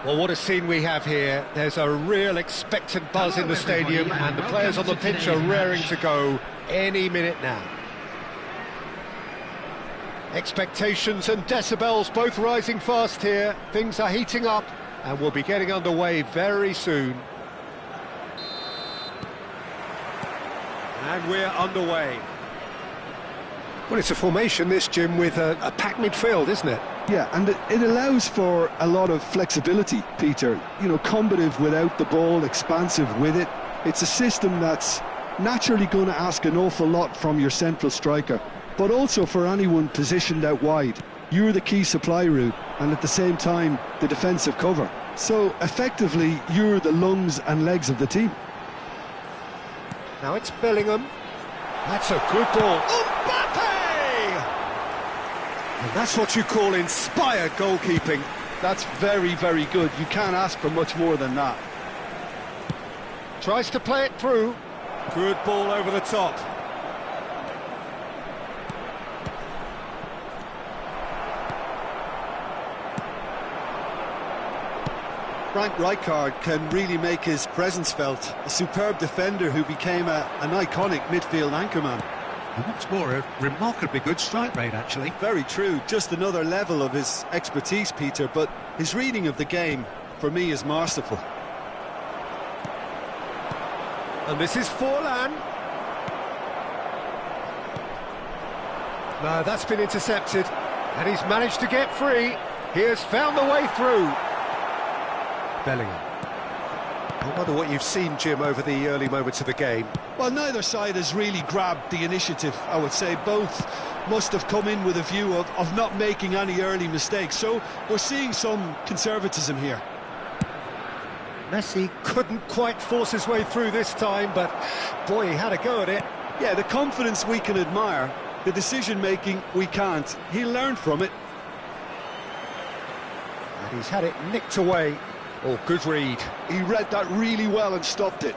Well, what a scene we have here. There's a real expectant buzz in the stadium, and the players on the pitch are raring to go any minute now. Expectations and decibels both rising fast here. Things are heating up, and we'll be getting underway very soon. And we're underway. Well, it's a formation, this, Jim, with a packed midfield, isn't it? Yeah, and it allows for a lot of flexibility, Peter. You know, combative without the ball, expansive with it. It's a system that's naturally going to ask an awful lot from your central striker, but also for anyone positioned out wide. You're the key supply route, and at the same time, the defensive cover. So, effectively, you're the lungs and legs of the team. Now it's Bellingham. That's a good ball. Mbappe! And that's what you call inspired goalkeeping. That's very, very good. You can't ask for much more than that. Tries to play it through. Good ball over the top. Frank Rijkaard can really make his presence felt. A superb defender who became an iconic midfield anchorman. And what's more, a remarkably good strike rate, actually. Very true. Just another level of his expertise, Peter, but his reading of the game, for me, is masterful. And this is Forlan. No, that's been intercepted. And he's managed to get free. He has found the way through. Bellingham. I wonder what you've seen, Jim, over the early moments of the game. Well, neither side has really grabbed the initiative, I would say. Both must have come in with a view of not making any early mistakes. So we're seeing some conservatism here. Messi couldn't quite force his way through this time, but boy, he had a go at it. Yeah, the confidence we can admire, the decision-making we can't. He learned from it. And he's had it nicked away. Oh, good read. He read that really well and stopped it.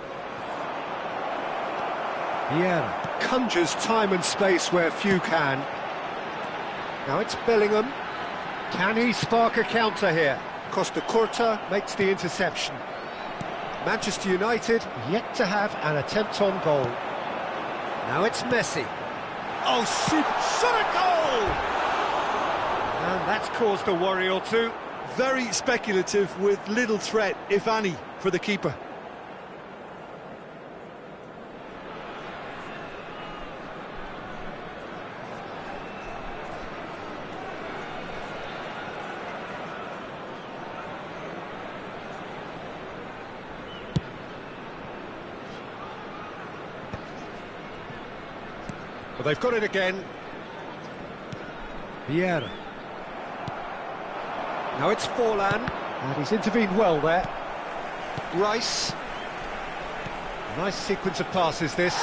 Yeah, conjures time and space where few can. Now it's Bellingham. Can he spark a counter here? Costa Curta makes the interception. Manchester United yet to have an attempt on goal. Now it's Messi. Oh, shot a goal! And that's caused a worry or two. Very speculative with little threat, if any, for the keeper. Well, they've got it again. Vieira. Now it's Forlan, and he's intervened well there. Rice. Nice sequence of passes, this.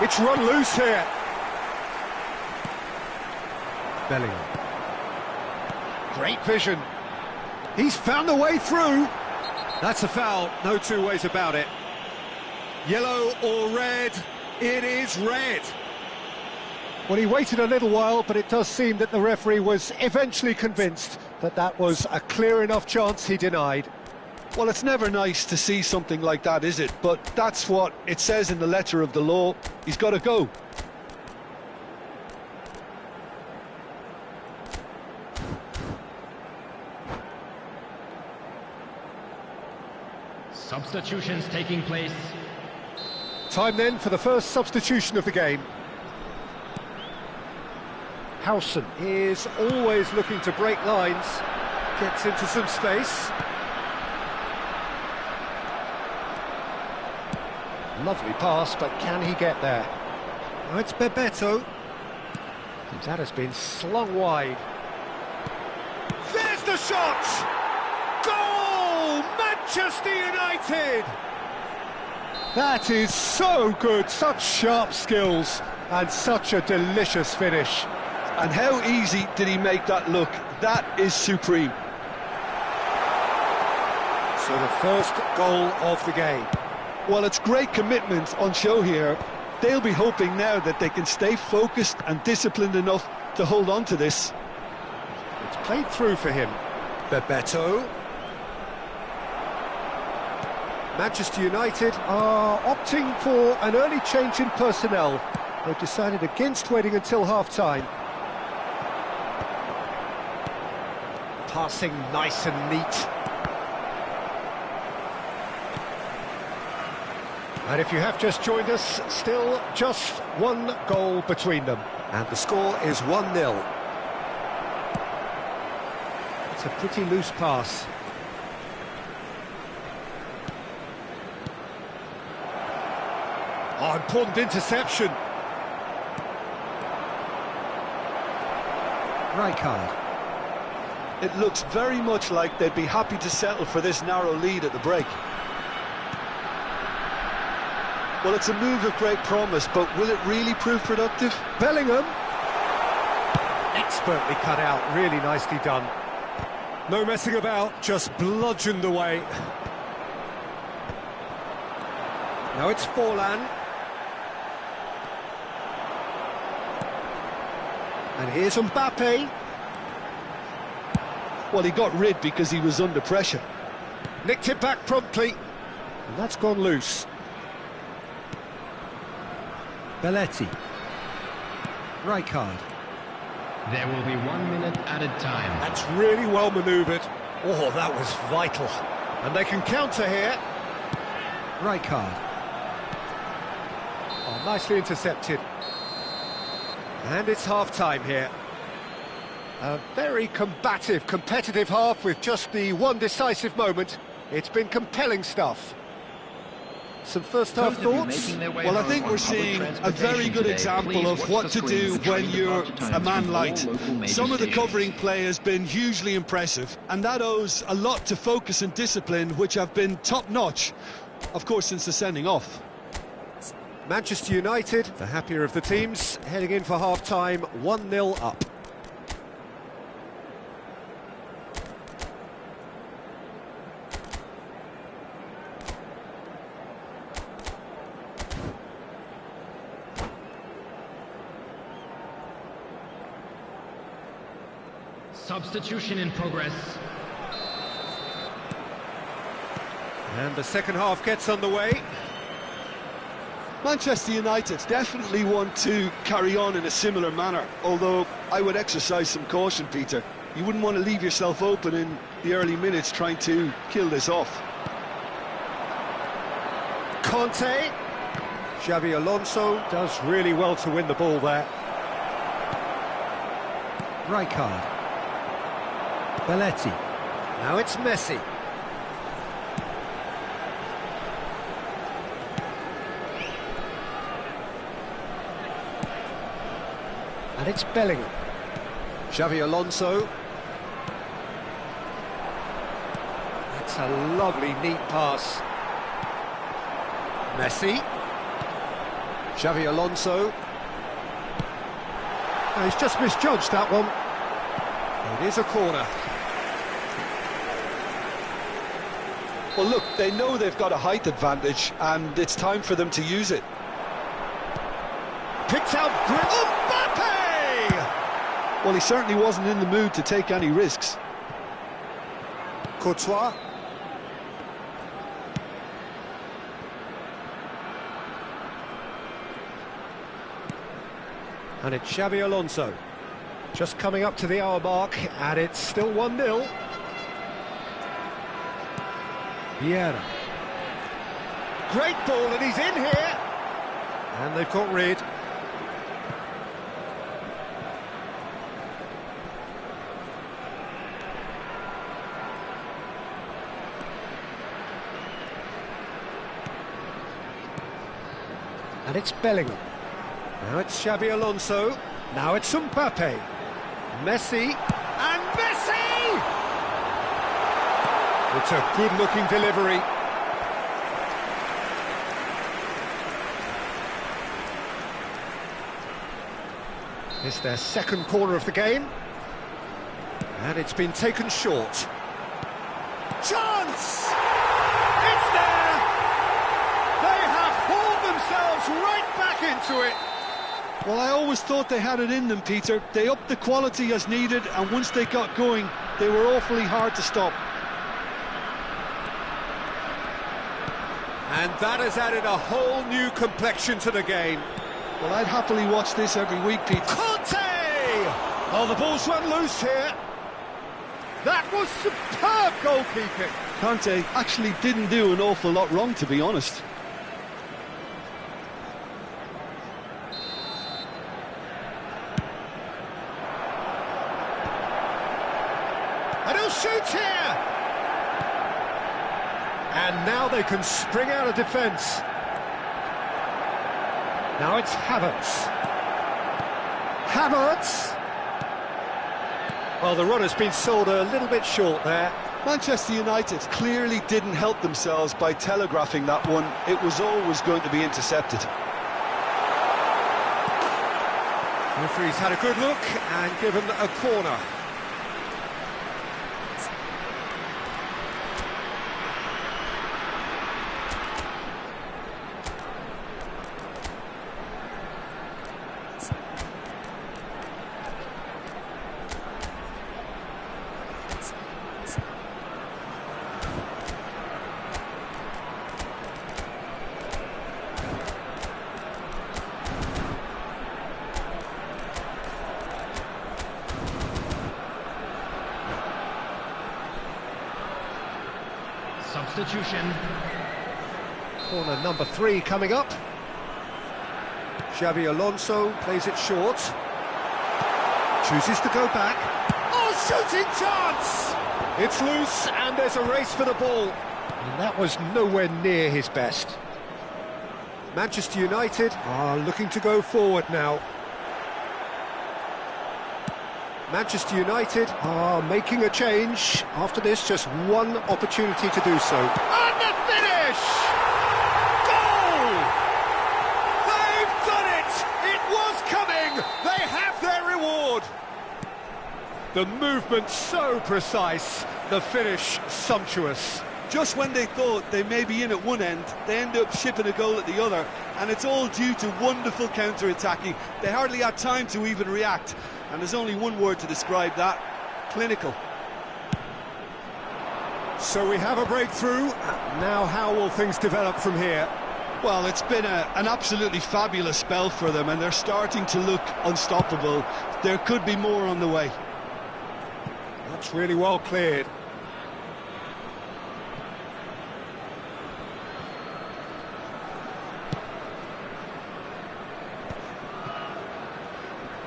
It's run loose here. Bellingham. Great vision. He's found the way through. That's a foul, no two ways about it. Yellow or red? It is red. Well, he waited a little while, but it does seem that the referee was eventually convinced that that was a clear enough chance he denied. Well, it's never nice to see something like that, is it? But that's what it says in the letter of the law. He's got to go. Substitutions taking place. Time then for the first substitution of the game. Howson is always looking to break lines, gets into some space. Lovely pass, but can he get there? Now it's Bebeto. That has been slung wide. There's the shot! Goal! Manchester United! That is so good, such sharp skills, and such a delicious finish. And how easy did he make that look? That is supreme. So the first goal of the game. Well, it's great commitment on show here. They'll be hoping now that they can stay focused and disciplined enough to hold on to this. It's played through for him. Bebeto. Manchester United are opting for an early change in personnel. They've decided against waiting until half-time. Passing nice and neat. And if you have just joined us, still just one goal between them. And the score is 1-0. It's a pretty loose pass. Oh, important interception. Rijkaard. It looks very much like they'd be happy to settle for this narrow lead at the break. Well, it's a move of great promise, but will it really prove productive? Bellingham. Expertly cut out, really nicely done. No messing about, just bludgeoned away. Now it's Forlan. And here's Mbappe. Well, he got rid because he was under pressure. Nicked it back promptly. And that's gone loose. Belletti. Rijkaard. There will be 1 minute added time. That's really well manoeuvred. Oh, that was vital. And they can counter here. Rijkaard. Oh, nicely intercepted. And it's half-time here. A very combative, competitive half with just the one decisive moment. It's been compelling stuff. Some first-half thoughts? Well, I think we're seeing a very good example of what to do when you're a man light. Some of the covering play has been hugely impressive, and that owes a lot to focus and discipline, which have been top-notch, of course, since the sending off. Manchester United, the happier of the teams, heading in for half-time, 1-0 up. Substitution in progress. And the second half gets underway. Manchester United definitely want to carry on in a similar manner, although I would exercise some caution, Peter. You wouldn't want to leave yourself open in the early minutes trying to kill this off. Conte. Xabi Alonso does really well to win the ball there. Rijkaard. Belletti. Now it's Messi. And it's Bellingham. Xabi Alonso. That's a lovely, neat pass. Messi. Xabi Alonso. Oh, he's just misjudged that one. It is a corner. Well, look, they know they've got a height advantage, and it's time for them to use it. Picked out Mbappe! Well, he certainly wasn't in the mood to take any risks. Courtois. And it's Xabi Alonso. Just coming up to the hour mark, and it's still 1-0. Vieira. Great ball, and he's in here. And they've got rid. And it's Bellingham. Now it's Xabi Alonso. Now it's Mbappe. Messi. And Messi! It's a good-looking delivery. It's their second corner of the game. And it's been taken short. Chance! It's there! They have hauled themselves right back into it. Well, I always thought they had it in them, Peter. They upped the quality as needed, and once they got going, they were awfully hard to stop. And that has added a whole new complexion to the game. Well, I'd happily watch this every week, Pete. Conte! Oh, the ball's run loose here. That was superb goalkeeping. Conte actually didn't do an awful lot wrong, to be honest. And he'll shoot here! And now they can spring out of defence. Now it's Havertz. Havertz! Well, the run has been sold a little bit short there. Manchester United clearly didn't help themselves by telegraphing that one. It was always going to be intercepted. The referee's had a good look and given a corner. Substitution. Corner number 3 coming up. Xabi Alonso plays it short. Chooses to go back. Oh, shooting chance! It's loose and there's a race for the ball. And that was nowhere near his best. Manchester United are looking to go forward now. Manchester United are making a change. After this, just one opportunity to do so. And the finish! Goal! They've done it! It was coming! They have their reward! The movement so precise, the finish sumptuous. Just when they thought they may be in at one end, they end up shipping a goal at the other, and it's all due to wonderful counter-attacking. They hardly had time to even react, and there's only one word to describe that: clinical. So we have a breakthrough. Now how will things develop from here? Well, it's been an absolutely fabulous spell for them, and they're starting to look unstoppable. There could be more on the way. That's really well cleared.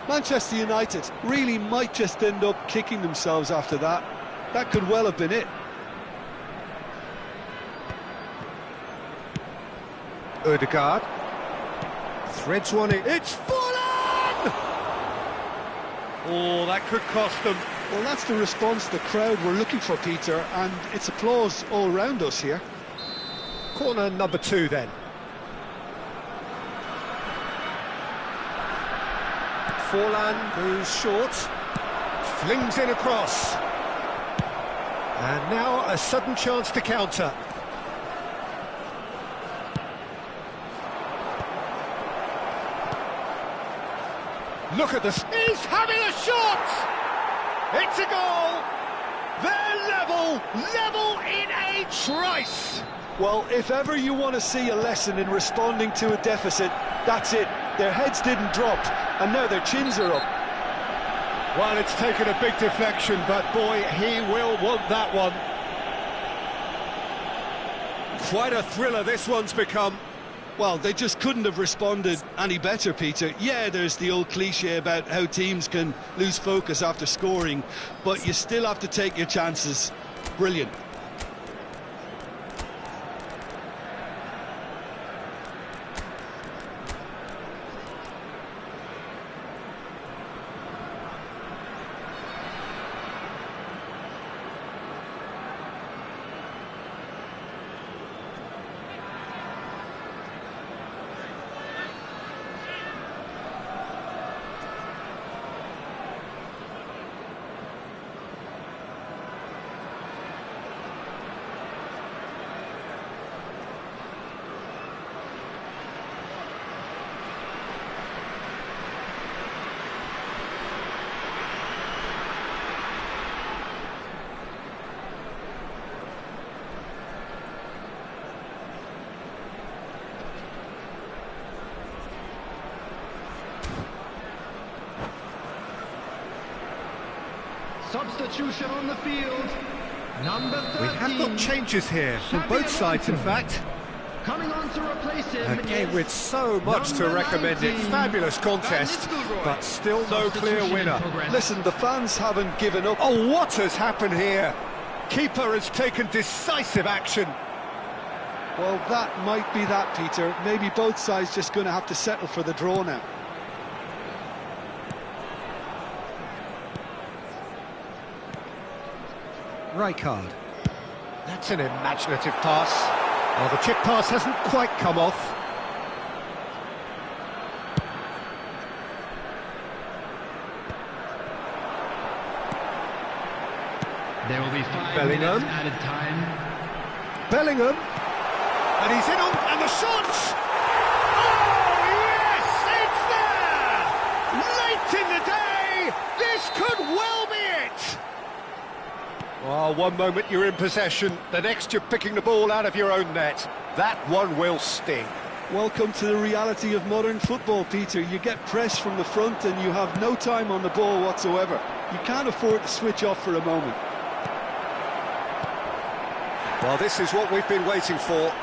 Manchester United really might just end up kicking themselves after that. That could well have been it. Ødegaard threads one in. It's Forlan! Oh, that could cost them. Well, that's the response the crowd were looking for, Peter, and it's applause all round us here. Corner number 2 then. Forlan goes short, flings in across. And now a sudden chance to counter. Look at this. He's having a shot! It's a goal! They're level in a trice! Well, if ever you want to see a lesson in responding to a deficit, that's it. Their heads didn't drop, and now their chins are up. Well, it's taken a big deflection, but boy, he will want that one. Quite a thriller this one's become. Well, they just couldn't have responded any better, Peter. Yeah, there's the old cliche about how teams can lose focus after scoring, but you still have to take your chances. Brilliant. Substitution on the field. Number 13. We have got changes here from both sides, in fact. Coming on to replace him. Again, with so much to recommend it. Fabulous contest, but still no clear winner. Listen, the fans haven't given up. Oh, what has happened here? Keeper has taken decisive action. Well, that might be that, Peter. Maybe both sides just going to have to settle for the draw now. Rijkaard. That's an imaginative pass. Well, the chip pass hasn't quite come off. There will be 5 Bellingham. minutes added time. Bellingham. And he's in on, and the shot! Oh, yes, it's there! Late in the day, this could well be it! Well, one moment you're in possession, the next you're picking the ball out of your own net. That one will sting. Welcome to the reality of modern football, Peter. You get pressed from the front and you have no time on the ball whatsoever. You can't afford to switch off for a moment. Well, this is what we've been waiting for.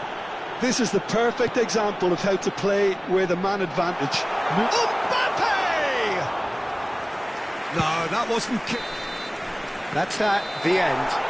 This is the perfect example of how to play with a man advantage. Mbappe! No, that wasn't... That's the end.